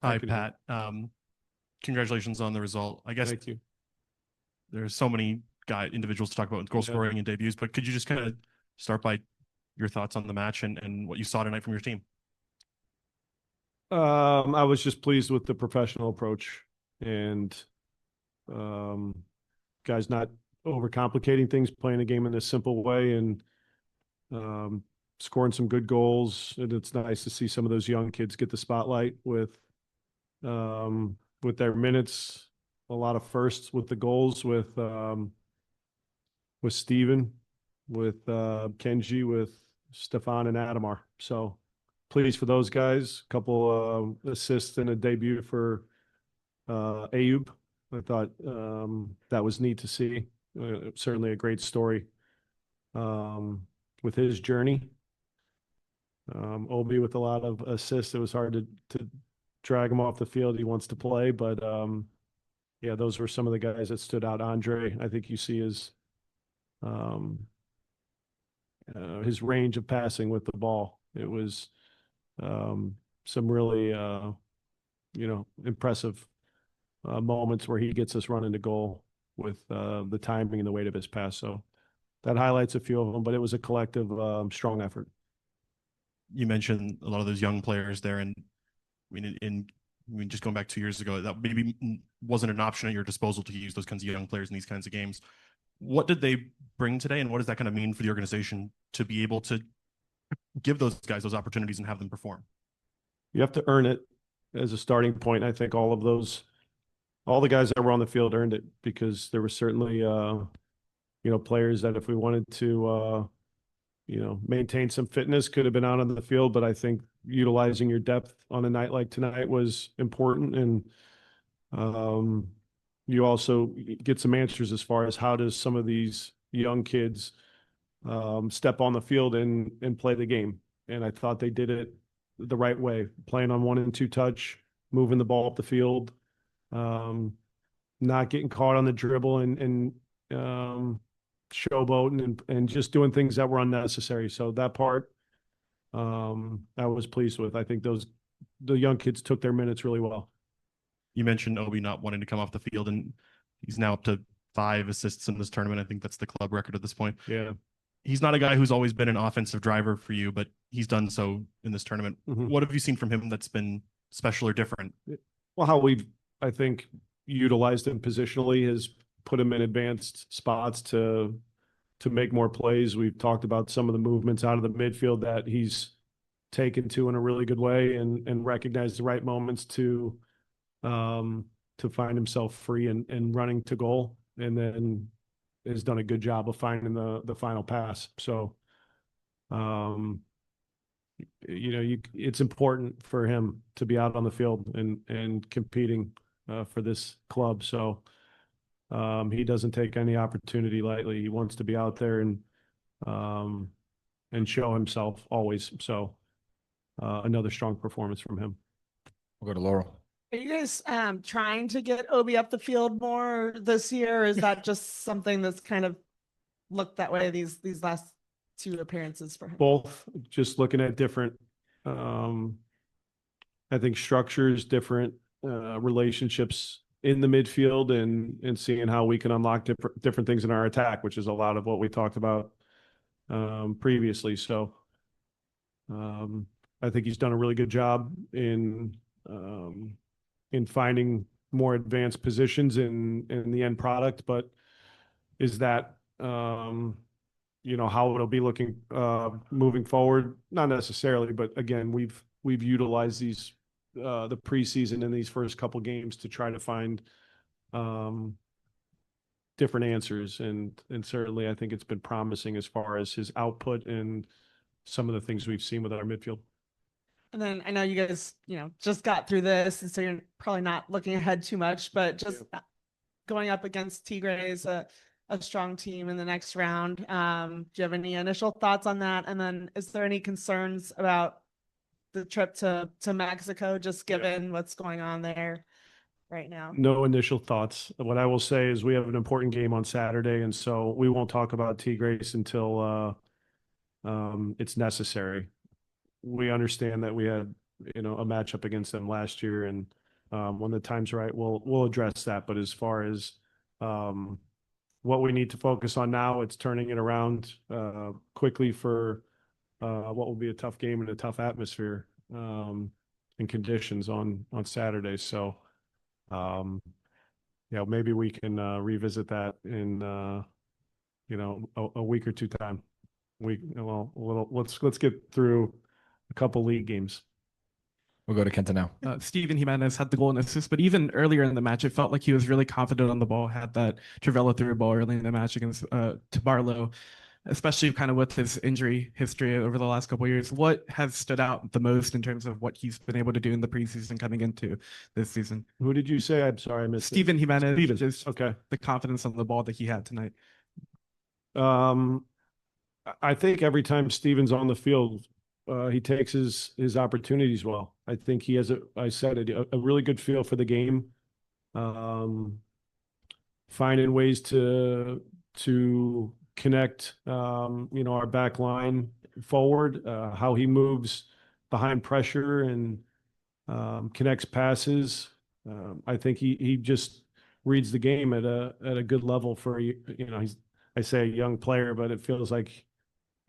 Hi, Pat. Congratulations on the result. I guess Thank you. there's so many individuals to talk about with goal scoring and debuts, but could you just kind of start by your thoughts on the match and what you saw tonight from your team? I was just pleased with the professional approach and guys not overcomplicating things, playing the game in a simple way and scoring some good goals. And it's nice to see some of those young kids get the spotlight with their minutes. A lot of firsts with the goals with Steven, with Kenji, with Stefan and Adamar. So pleased for those guys. A couple assists and a debut for Ayub. I thought that was neat to see. Certainly a great story with his journey. Obi with a lot of assists. It was hard to drag him off the field. He wants to play, but yeah, those were some of the guys that stood out. Andre, I think you see his range of passing with the ball. It was some really impressive moments where he gets us running to goal with the timing and the weight of his pass. So that highlights a few of them, but it was a collective strong effort. You mentioned a lot of those young players there, and I mean, just going back 2 years ago, that maybe wasn't an option at your disposal to use those kinds of young players in these kinds of games. What did they bring today, and what does that kind of mean for the organization to be able to give those guys those opportunities and have them perform? You have to earn it as a starting point. I think all the guys that were on the field earned it, because there were certainly, players that if we wanted to, maintain some fitness could have been out on the field. But I think utilizing your depth on a night like tonight was important. And you also get some answers as far as how does some of these young kids step on the field and play the game. And I thought they did it the right way, playing on 1 and 2 touch, moving the ball up the field, not getting caught on the dribble and showboating and just doing things that were unnecessary. So that part I was pleased with. I think the young kids took their minutes really well. You mentioned Obi not wanting to come off the field, and he's now up to 5 assists in this tournament. I think that's the club record at this point. Yeah. He's not a guy who's always been an offensive driver for you, but he's done so in this tournament. Mm-hmm. What have you seen from him that's been special or different? Well, how we've, I think, utilized him positionally has put him in advanced spots to make more plays. We've talked about some of the movements out of the midfield that he's taken to in a really good way and recognized the right moments to find himself free and running to goal, and then has done a good job of finding the final pass. So, it's important for him to be out on the field and competing for this club. So he doesn't take any opportunity lightly. He wants to be out there and show himself always. So another strong performance from him. We'll go to Laurel. Are you guys trying to get Obi up the field more this year? Or is that just something that's kind of looked that way these last 2 appearances for him? Both, just looking at different, I think, structures, different relationships in the midfield, and seeing how we can unlock different things in our attack, which is a lot of what we talked about previously. So I think he's done a really good job in finding more advanced positions in the end product. But is that how it'll be looking moving forward? Not necessarily, but again, we've utilized these the preseason in these first couple games to try to find different answers, and certainly I think it's been promising as far as his output and some of the things we've seen with our midfield. And then I know you guys, just got through this, and so you're probably not looking ahead too much, but just going up against Tigre is a strong team in the next round. Do you have any initial thoughts on that? And then is there any concerns about the trip to Mexico, just given what's going on there right now? No initial thoughts. What I will say is we have an important game on Saturday, and so we won't talk about Tigres until it's necessary. We understand that we had a matchup against them last year. And when the time's right, we'll address that. But as far as what we need to focus on now, it's turning it around quickly for what will be a tough game and a tough atmosphere and conditions on Saturday. So, maybe we can revisit that in a week or two time. Let's get through a couple league games. We'll go to Kenta now. Steven Jimenez had the goal and assist, but even earlier in the match, it felt like he was really confident on the ball, had that Travella through ball early in the match against to Barlow, especially kind of with his injury history over the last couple of years. What has stood out the most in terms of what he's been able to do in the preseason coming into this season? Who did you say? I'm sorry, I missed Steven Jimenez. Steven. Just Okay. the confidence on the ball that he had tonight. I think every time Steven's on the field, he takes his opportunities well. I think he has a really good feel for the game. Finding ways to connect, our back line forward, how he moves behind pressure and connects passes. I think he just reads the game at a good level for, I say a young player, but it feels like,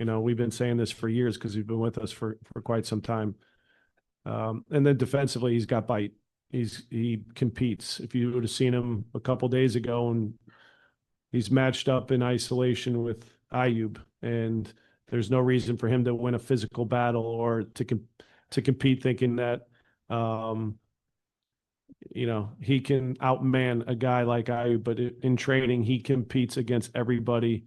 we've been saying this for years because he's been with us for quite some time. And then defensively, he's got bite. He competes. If you would have seen him a couple days ago, and he's matched up in isolation with Ayub, and there's no reason for him to win a physical battle or to compete thinking that, he can outman a guy like Ayub, but in training, he competes against everybody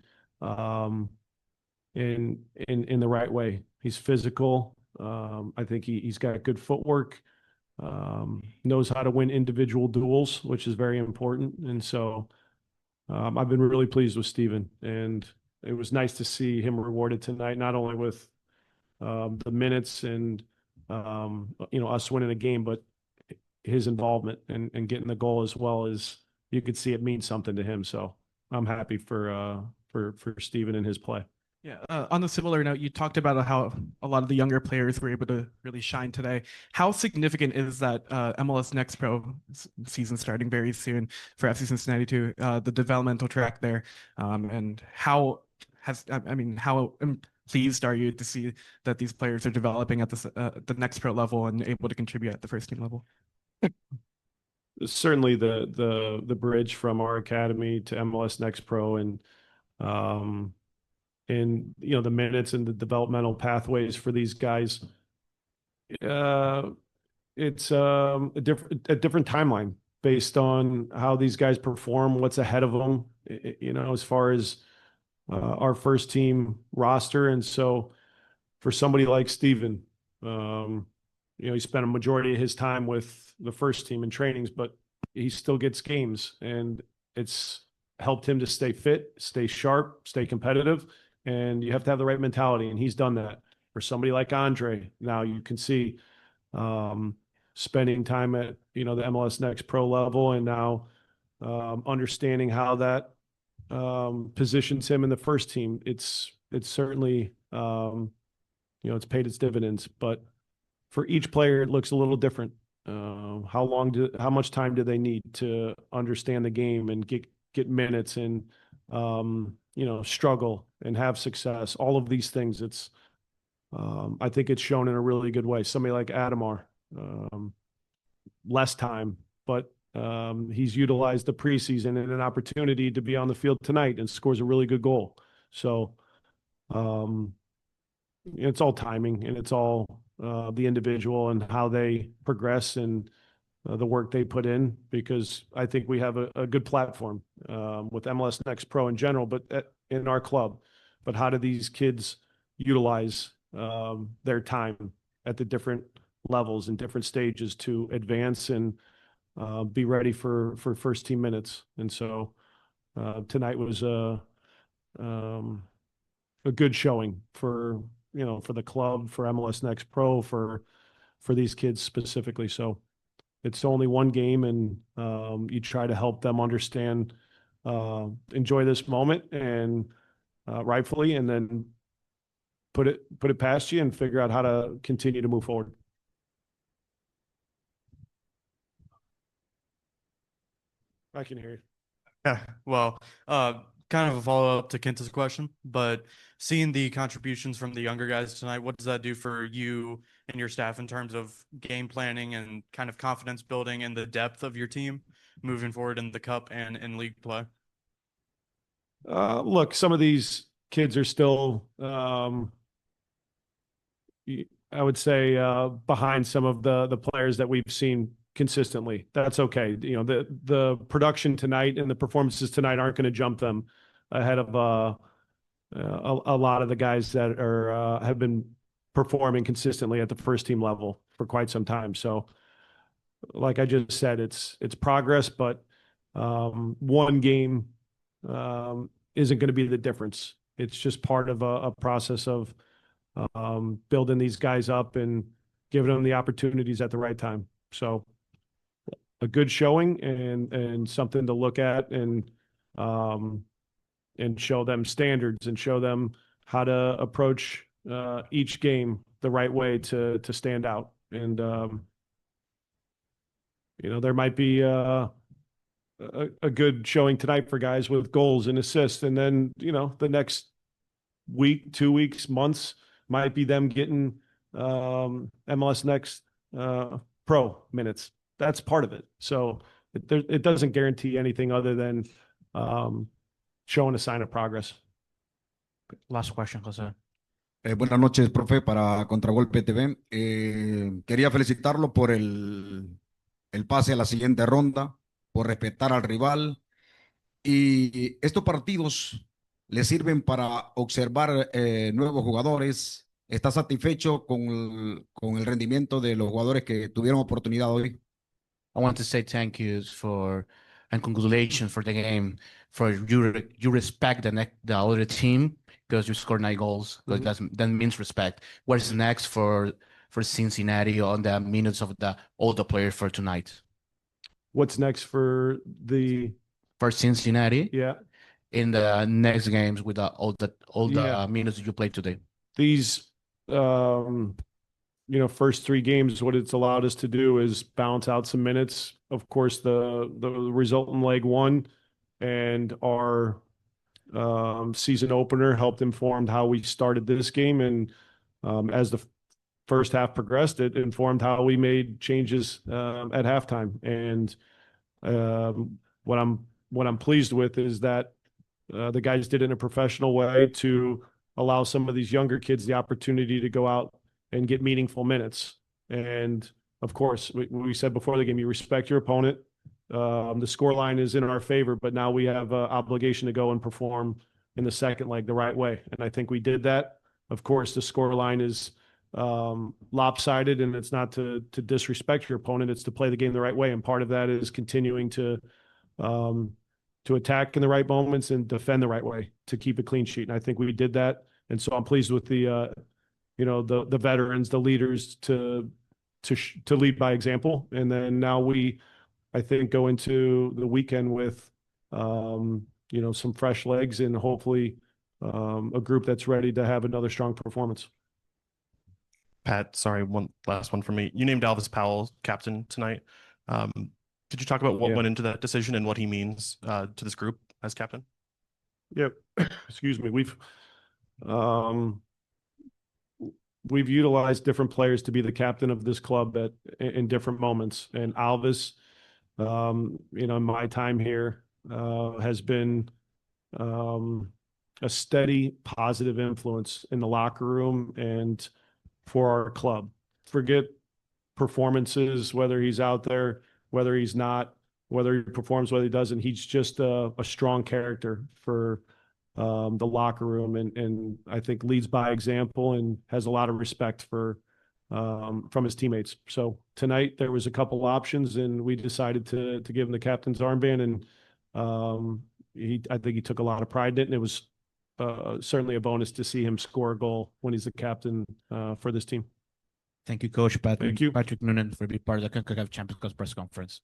in the right way. He's physical. I think he's got good footwork, knows how to win individual duels, which is very important. And so I've been really pleased with Steven, and it was nice to see him rewarded tonight, not only with the minutes and, us winning a game, but his involvement and getting the goal as well. As you could see, it means something to him. So I'm happy for Steven and his play. Yeah. On a similar note, you talked about how a lot of the younger players were able to really shine today. How significant is that MLS Next Pro season starting very soon for FC Cincinnati too? The developmental track there, and how pleased are you to see that these players are developing at the Next Pro level and able to contribute at the first team level? Certainly the bridge from our academy to MLS Next Pro and the minutes and the developmental pathways for these guys. It's a different timeline based on how these guys perform, what's ahead of them, as far as our first team roster. And so for somebody like Steven, he spent a majority of his time with the first team in trainings, but he still gets games, and it's helped him to stay fit, stay sharp, stay competitive. And you have to have the right mentality, and he's done that. For somebody like Andre, now you can see spending time at the MLS Next Pro level, and now understanding how that positions him in the first team. It's certainly it's paid its dividends, but for each player it looks a little different. How much time do they need to understand the game and get minutes and struggle and have success, all of these things. I think it's shown in a really good way. Somebody like Adamar, less time, but he's utilized the preseason and an opportunity to be on the field tonight and scores a really good goal. So it's all timing, and it's all the individual and how they progress and the work they put in, because I think we have a good platform with MLS Next Pro in general, but in our club. But how do these kids utilize their time at the different levels and different stages to advance and be ready for first team minutes? And so tonight was a good showing for the club, for MLS Next Pro, for these kids specifically. So it's only one game, and you try to help them understand, enjoy this moment, and rightfully, and then put it past you and figure out how to continue to move forward. I can hear you. Yeah, well, kind of a follow-up to Kenta's question, but seeing the contributions from the younger guys tonight, what does that do for you and your staff in terms of game planning and kind of confidence building and the depth of your team moving forward in the cup and in league play? Look, some of these kids are still, I would say, behind some of the players that we've seen consistently. That's okay. You know, the production tonight and the performances tonight aren't going to jump them ahead of a lot of the guys that are have been performing consistently at the first team level for quite some time. So, like I just said, it's progress, but one game isn't going to be the difference. It's just part of a process of building these guys up and giving them the opportunities at the right time. So a good showing and something to look at and show them standards and show them how to approach each game the right way to stand out. And you know, there might be a good showing tonight for guys with goals and assists, and then you know the next week, 2 weeks, months might be them getting MLS Next Pro minutes. That's part of it. So it doesn't guarantee anything other than showing a sign of progress. Last question, Jose. Buenas noches, profe, para Contragolpe TV. Quería felicitarlo por el pase a la siguiente ronda, por respetar al rival. Y estos partidos le sirven para observar nuevos jugadores. ¿Está satisfecho con el rendimiento de los jugadores que tuvieron oportunidad hoy? I want to say thank you and congratulations for the game. For you respect the other team because you scored 9 goals. Because that means respect. What is next for Cincinnati on the minutes of all the players for tonight? What's next for Cincinnati? Yeah. In the next games with all the minutes you played today. These you know, first 3 games, what it's allowed us to do is balance out some minutes. Of course, the result in leg 1 and our season opener helped inform how we started this game. And as the first half progressed, it informed how we made changes at halftime. And what I'm pleased with is that the guys did it in a professional way to allow some of these younger kids the opportunity to go out and get meaningful minutes. And of course, we said before the game, you respect your opponent. The score line is in our favor, but now we have an obligation to go and perform in the second leg the right way. And I think we did that. Of course, the score line is lopsided, and it's not to disrespect your opponent. It's to play the game the right way. And part of that is continuing to attack in the right moments and defend the right way to keep a clean sheet. And I think we did that. And so I'm pleased with the veterans, the leaders to lead by example. And then now I think, go into the weekend with, some fresh legs and hopefully a group that's ready to have another strong performance. Pat, sorry, one last one for me. You named Alvis Powell captain tonight. Could you talk about what went into that decision and what he means to this group as captain? Yep. Excuse me. We've utilized different players to be the captain of this club in different moments. And Alvis, in my time here, has been a steady, positive influence in the locker room and for our club. Forget performances, whether he's out there, whether he's not, whether he performs, whether he doesn't. He's just a strong character for the locker room, and I think leads by example and has a lot of respect from his teammates. So tonight there was a couple options, and we decided to give him the captain's armband, and I think he took a lot of pride in it, and it was certainly a bonus to see him score a goal when he's the captain for this team. Thank you, Coach Pat. Thank you, Patrick Noonan, for being part of the CONCACAF Champions Cup press conference.